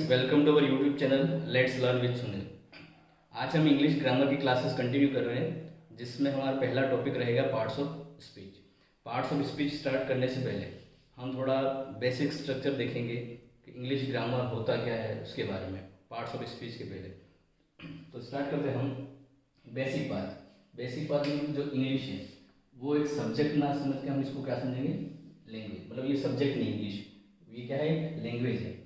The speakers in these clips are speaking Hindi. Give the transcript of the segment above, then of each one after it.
Welcome to our YouTube channel let's learn with Sunil. आज हम इंग्लिश ग्रामर की क्लासेस कंटिन्यू कर रहे हैं, जिसमें हमारा पहला टॉपिक रहेगा parts of speech. Parts of speech start करने से पहले हम थोड़ा बेसिक स्ट्रक्चर देखेंगे कि इंग्लिश ग्रामर होता क्या है, उसके बारे में पार्ट्स ऑफ स्पीच के पहले। तो स्टार्ट करते हैं हम बेसिक बात में जो इंग्लिश है वो एक सब्जेक्ट ना समझ के हम इसको क्या समझेंगे, लैंग्वेज। मतलब ये सब्जेक्ट नहीं, इंग्लिश ये क्या है, लैंग्वेज है,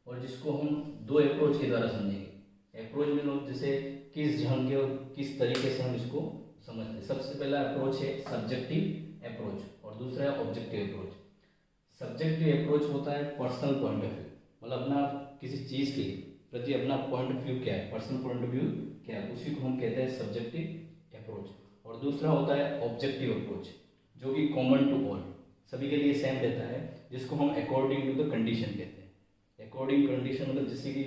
और जिसको हम दो अप्रोच के द्वारा समझेंगे। अप्रोच में लोग जैसे किस ढंग के और किस तरीके से हम इसको समझते हैं। सबसे पहला अप्रोच है सब्जेक्टिव अप्रोच और दूसरा है ऑब्जेक्टिव अप्रोच। सब्जेक्टिव अप्रोच होता है पर्सनल पॉइंट ऑफ व्यू, मतलब अपना किसी चीज़ के प्रति अपना पॉइंट ऑफ व्यू क्या है, पर्सनल पॉइंट ऑफ व्यू क्या है, उसी को हम कहते हैं सब्जेक्टिव अप्रोच। और दूसरा होता है ऑब्जेक्टिव अप्रोच, जो कि कॉमन टू ऑल, सभी के लिए सेम रहता है, जिसको हम अकॉर्डिंग टू द कंडीशन कहते हैं। अकॉर्डिंग कंडीशन मतलब जैसे कि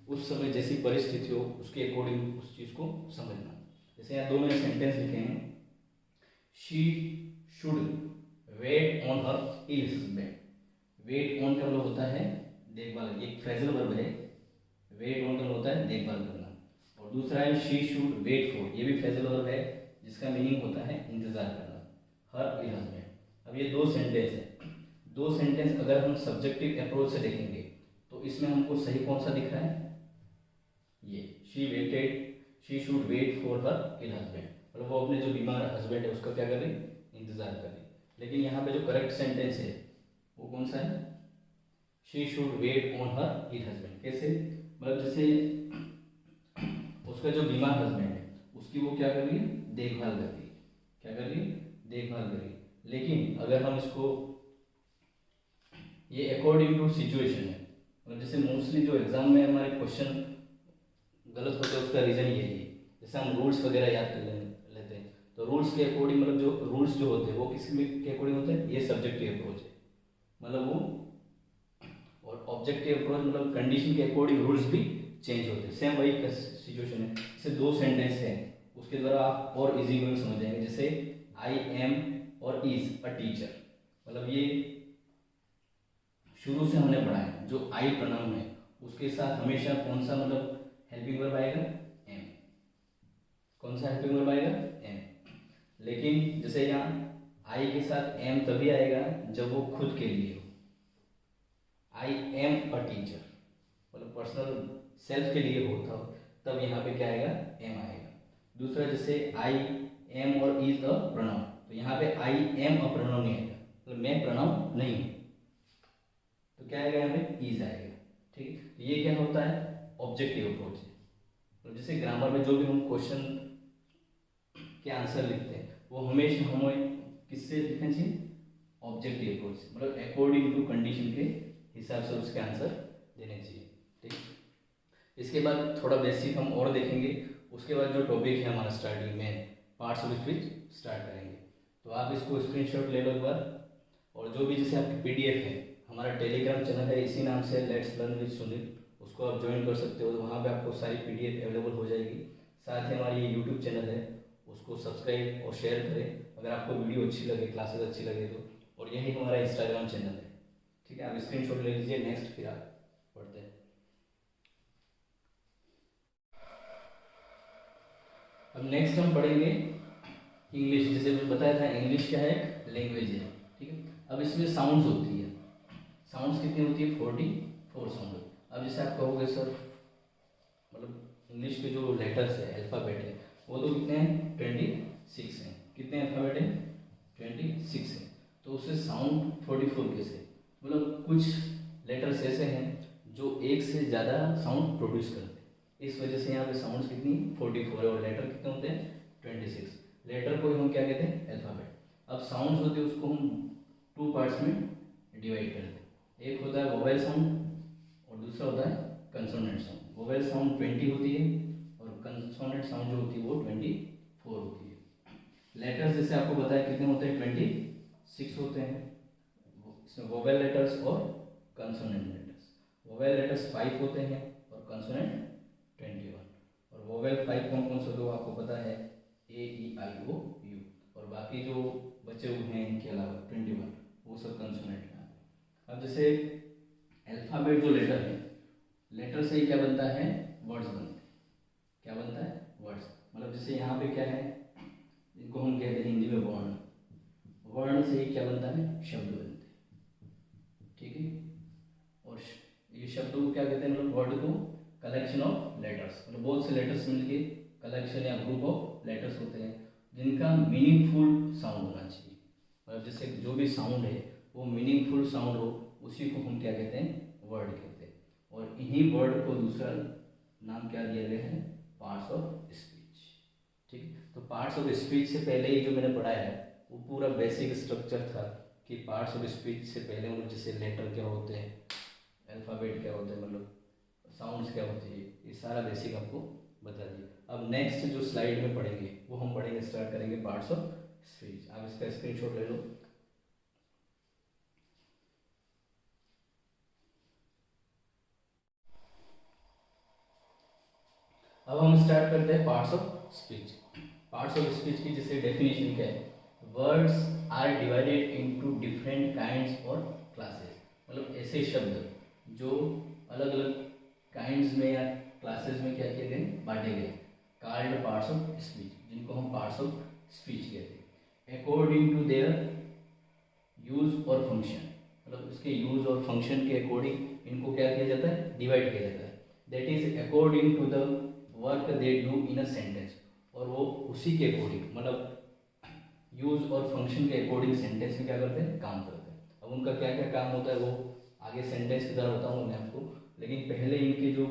उस समय जैसी परिस्थिति हो उसके अकॉर्डिंग उस चीज़ को समझना। जैसे यहाँ दो मैंने सेंटेंस लिखे हैं, she should wait on her ill husband. Wait on का मतलब होता है देखभाल, एक फ्रेजल वर्ब है। वेट ऑन का मतलब होता है देखभाल करना। और दूसरा है शी शुड वेट फॉर, ये भी फ्रेजल वर्ब है जिसका मीनिंग होता है इंतजार करना, हर इल हस्बैंड। अब ये दो सेंटेंस है, दो सेंटेंस अगर हम सब्जेक्टिव अप्रोच से देखेंगे तो इसमें हमको सही कौन सा दिख रहा है, ये she should wait for her ill husband, मतलब वो अपने जो बीमार हस्बैंड है उसका क्या कर रही, इंतजार कर रही। लेकिन यहाँ पे जो करेक्ट सेंटेंस है वो कौन सा है, she should wait on her ill husband. कैसे, मतलब जैसे उसका जो बीमार हस्बैंड है उसकी वो क्या कर रही है, देखभाल कर रही है। क्या कर रही है, देखभाल कर रही है। लेकिन अगर हम इसको, ये अकॉर्डिंग टू सिचुएशन है, मतलब जैसे मोस्टली जो एग्जाम में हमारे क्वेश्चन गलत होते हैं उसका रीज़न यही है। जैसे हम रूल्स वगैरह याद कर लेते हैं, तो रूल्स के अकॉर्डिंग, मतलब जो रूल्स जो होते हैं वो किस के अकॉर्डिंग होते हैं, ये सब्जेक्टिव अप्रोच है, मतलब वो। और ऑब्जेक्टिव अप्रोच मतलब कंडीशन के अकॉर्डिंग रूल्स भी चेंज होते हैं। सेम वही सिचुएशन है, जैसे दो सेंटेंस है उसके द्वारा आप और इजी वे में समझ जाएंगे। जैसे आई एम और इज अ टीचर, मतलब ये शुरू से हमने पढ़ा है, जो आई प्रोनाउन है उसके साथ हमेशा कौन सा मतलब हेल्पिंग वर्ब आएगा, एम। कौन सा हेल्पिंग वर्ब आएगा, एम। लेकिन जैसे यहाँ आई के साथ एम तभी आएगा जब वो खुद के लिए हो। आई एम अ टीचर मतलब पर्सनल सेल्फ के लिए होता हो, तब यहाँ पे क्या आएगा, एम आएगा। दूसरा जैसे आई एम और इज अ प्रोनाउन, तो यहाँ पे आई एम अ प्रोनाउन नहीं आएगा, मतलब मैं प्रोनाउन नहीं हूँ, तो क्या आएगा, यहाँ पे इज आएगा। ठीक, तो ये क्या होता है, ऑब्जेक्टिव अप्रोच है। तो जैसे ग्रामर में जो भी हम क्वेश्चन के आंसर लिखते हैं वो हमेशा हमें किससे लिखना चाहिए, ऑब्जेक्टिव अप्रोच से, मतलब अकॉर्डिंग टू कंडीशन के हिसाब से उसके आंसर देने चाहिए। ठीक, इसके बाद थोड़ा बेसिक हम और देखेंगे, उसके बाद जो टॉपिक है हमारा स्टार्टिंग में पार्ट्स ऑफ स्पीच स्टार्ट करेंगे। तो आप इसको स्क्रीनशॉट ले लो एक बार, और जो भी जैसे आपकी पीडीएफ है, हमारा टेलीग्राम चैनल है इसी नाम से लेट्स लर्न विद सुनील, उसको आप ज्वाइन कर सकते हो, तो वहाँ पे आपको सारी पीडीएफ अवेलेबल हो जाएगी। साथ ही हमारी ये यूट्यूब चैनल है, उसको सब्सक्राइब और शेयर करें अगर आपको वीडियो अच्छी लगे, क्लासेस अच्छी लगे तो। और यही हमारा इंस्टाग्राम चैनल है। ठीक है, आप स्क्रीनशॉट ले लीजिए। नेक्स्ट फिर आप पढ़ते हैं। अब नेक्स्ट हम पढ़ेंगे इंग्लिश। जैसे मैंने बताया था इंग्लिश क्या है, लैंग्वेज है। ठीक है, अब इसमें साउंड्स होती है, साउंड्स कितनी होती है, 44 साउंड। अब जैसे आप कहोगे सर मतलब इंग्लिश के जो लेटर्स है, अल्फ़ाबेट है, वो तो कितने हैं, 26 हैं। कितने अल्फ़ाबेट हैं, 26 हैं। तो उससे साउंड 44 कैसे, मतलब कुछ लेटर्स ऐसे हैं जो एक से ज़्यादा साउंड प्रोड्यूस करते हैं, इस वजह से यहाँ पे साउंड्स कितनी 44 है, और लेटर कितने होते हैं 26। लेटर को हम क्या कहते हैं, अल्फ़ाबेट। अब साउंड्स होते हैं उसको हम टू पार्ट्स में डिवाइड करते हैं, एक होता है वोवेल साउंड और दूसरा होता है कंसोनेंट साउंड। वोवेल साउंड 20 होती है और कंसोनेंट साउंड जो होती है वो 24 होती है। लेटर्स जैसे आपको बताया कितने होते हैं, 26 होते हैं। इसमें वोवेल लेटर्स और कंसोनेंट लेटर्स। वोवेल लेटर्स 5 होते हैं और कंसोनेंट 21। और वोवेल 5 कौन कौन से होते हैं वो आपको पता है, ए ई आई ओ यू, और बाकी जो बचे हुए हैं इनके अलावा 21 वो सब कंसोनेंट में आते हैं। अब जैसे अल्फ़ाबेट जो लेटर है लेटर से ही क्या बनता है, वर्ड्स बनते हैं। क्या बनता है, वर्ड्स। मतलब जैसे यहाँ पे क्या है, इनको हम कहते हैं हिंदी में वर्ण। वर्ण से ही क्या बनता है, शब्द बनते हैं। ठीक है, और ये शब्द को क्या कहते हैं, मतलब वर्ड को कलेक्शन ऑफ लेटर्स, मतलब बहुत से लेटर्स मिलके कलेक्शन या ग्रुप ऑफ लेटर्स होते हैं जिनका मीनिंगफुल साउंड होना चाहिए। मतलब जैसे जो भी साउंड है वो मीनिंगफुल साउंड हो, उसी को हम क्या कहते हैं, वर्ड कहते हैं। और इन्हीं वर्ड को दूसरा नाम क्या दिया गया है, पार्ट्स ऑफ स्पीच। ठीक है, तो पार्ट्स ऑफ स्पीच से पहले ही जो मैंने पढ़ाया है वो पूरा बेसिक स्ट्रक्चर था कि पार्ट्स ऑफ स्पीच से पहले मतलब जैसे लेटर क्या होते हैं, अल्फ़ाबेट क्या होते हैं, मतलब साउंड्स क्या होती है, ये सारा बेसिक आपको बता दिया। अब नेक्स्ट जो स्लाइड में पढ़ेंगे वो हम पढ़ेंगे, स्टार्ट करेंगे पार्ट्स ऑफ स्पीच। आप इसका स्क्रीनशॉट ले लो। अब हम स्टार्ट करते हैं parts of speech. Parts of speech की जैसे डेफिनेशन क्या है, words are divided into different kinds और क्लासेस। मतलब ऐसे शब्द जो अलग अलग काइंड्स में या क्लासेस में क्या किए गए, बांटे गए, कॉल्ड पार्ट्स ऑफ स्पीच, जिनको हम पार्ट्स ऑफ स्पीच कहते हैं। अकॉर्डिंग टू देयर यूज और फंक्शन, मतलब उसके यूज और फंक्शन के अकॉर्डिंग इनको क्या किया जाता है, डिवाइड किया जाता है। That is according to the work they do in a sentence, और वो उसी के अकॉर्डिंग, मतलब यूज और फंक्शन के अकॉर्डिंग सेंटेंस में क्या करते हैं, काम करते हैं। अब उनका क्या क्या काम होता है वो आगे सेंटेंस की तरह बताऊंगा मैं आपको, लेकिन पहले इनके जो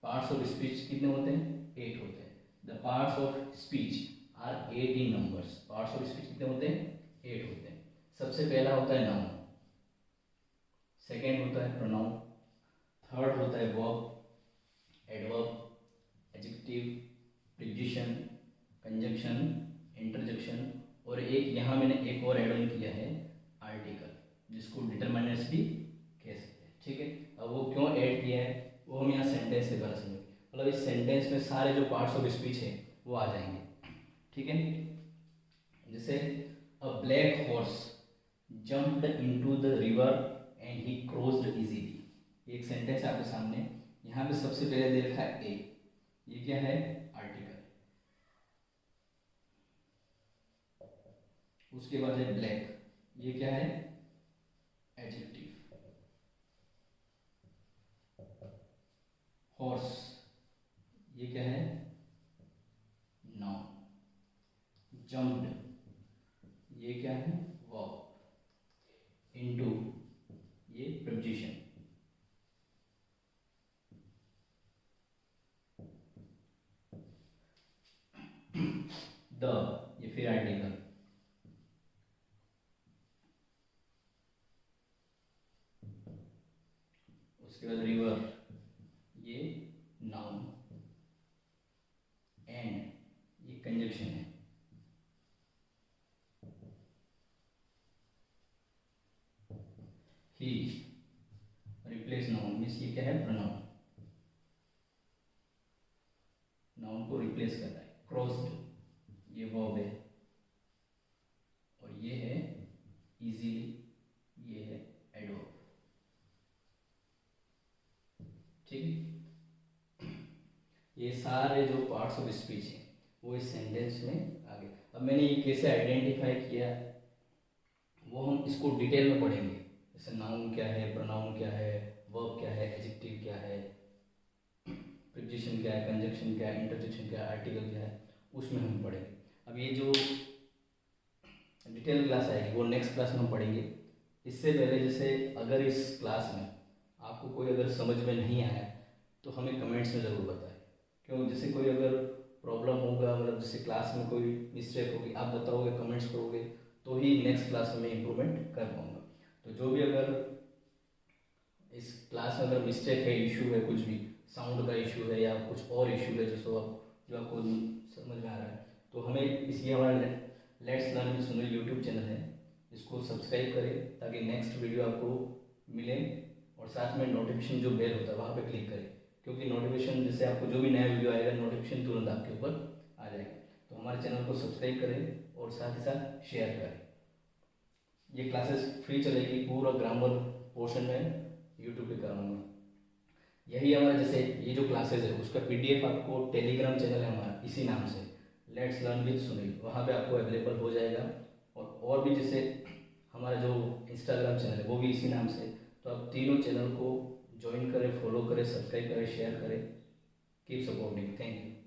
पार्ट्स ऑफ स्पीच कितने होते हैं, 8 होते हैं। The parts of speech are 8 in numbers. Parts of speech कितने होते हैं, 8 होते हैं। सबसे पहला होता है नाउन, सेकेंड होता है प्रोनाउन, थर्ड होता है verb, adverb, adjective, preposition, conjunction, interjection, और एक यहाँ मैंने एक और ऐड ऑन किया है, आर्टिकल, जिसको डिटरमिनर्स भी कह सकते हैं। ठीक है, अब वो क्यों ऐड किया है वो हम यहाँ सेंटेंस के द्वारा समझेंगे। मतलब इस सेंटेंस में सारे जो पार्ट्स ऑफ स्पीच है वो आ जाएंगे। ठीक है, जैसे अ black horse jumped into the river and he crossed easily. एक सेंटेंस है आपके सामने, यहाँ पे सबसे पहले दे रखा है ए, ये क्या है, आर्टिकल। उसके बाद है ब्लैक, ये क्या है, एडजेक्टिव। हॉर्स, ये क्या है, नाउन। जम्प्ड, ये क्या है, वर्ब। इनटू, ये प्रीपोजिशन। द, ये फिर आर्टिकल। उसके बाद रिवर, ये नाउन। एंड, ये कंजक्शन है। ही, रिप्लेस नाउन मीन्स ये क्या है, प्रोनाउन। नाउन को रिप्लेस कर रहा है। क्रॉस्ड, ये वर्ब है, और ये है इजीली, ये है एडवर्ब। ठीक है, ये सारे जो पार्ट्स ऑफ स्पीच है वो इस सेंटेंस में आ गए। अब मैंने ये कैसे आइडेंटिफाई किया वो हम इसको डिटेल में पढ़ेंगे। जैसे नाउन क्या है, प्रोनाउन क्या है, वर्ब क्या है, एडजेक्टिव क्या है, प्रीपोजिशन क्या है, कंजक्शन क्या है, इंटरजेक्शन क्या है, आर्टिकल क्या है, उसमें हम पढ़ेंगे। अब ये जो डिटेल क्लास आएगी वो नेक्स्ट क्लास में हम पढ़ेंगे। इससे पहले जैसे अगर इस क्लास में आपको कोई अगर समझ में नहीं आया तो हमें कमेंट्स में ज़रूर बताएं। क्यों, जैसे कोई अगर प्रॉब्लम होगा, मतलब जैसे क्लास में कोई मिस्टेक होगी, आप बताओगे, कमेंट्स करोगे, तो ही नेक्स्ट क्लास में मैं इम्प्रूवमेंट कर पाऊँगा। तो जो भी अगर इस क्लास में अगर मिस्टेक है, इशू है, कुछ भी साउंड का इशू है या कुछ और इशू है जो आपको समझ में आ रहा है, तो हमें इसलिए हमारा let's learn with Sunil YouTube channel है, इसको सब्सक्राइब करें ताकि नेक्स्ट वीडियो आपको मिले, और साथ में नोटिफिकेशन जो बेल होता है वहाँ पे क्लिक करें, क्योंकि नोटिफिकेशन जैसे आपको जो भी नया वीडियो आएगा नोटिफिकेशन तुरंत आपके ऊपर आ जाएगा। तो हमारे चैनल को सब्सक्राइब करें और साथ ही साथ शेयर करें। ये क्लासेस फ्री चलेगी, पूरा ग्रामर पोर्शन में यूट्यूब पे कराऊंगा। यही हमारा जैसे ये जो क्लासेज है उसका पीडीएफ आपको टेलीग्राम चैनल है हमारा इसी नाम से, लेट्स लर्न विद सुनील, वहाँ पे आपको अवेलेबल हो जाएगा। और भी जैसे हमारा जो इंस्टाग्राम चैनल है वो भी इसी नाम से। तो आप तीनों चैनल को ज्वाइन करें, फॉलो करें, सब्सक्राइब करें, शेयर करें। Keep supporting. Thank you.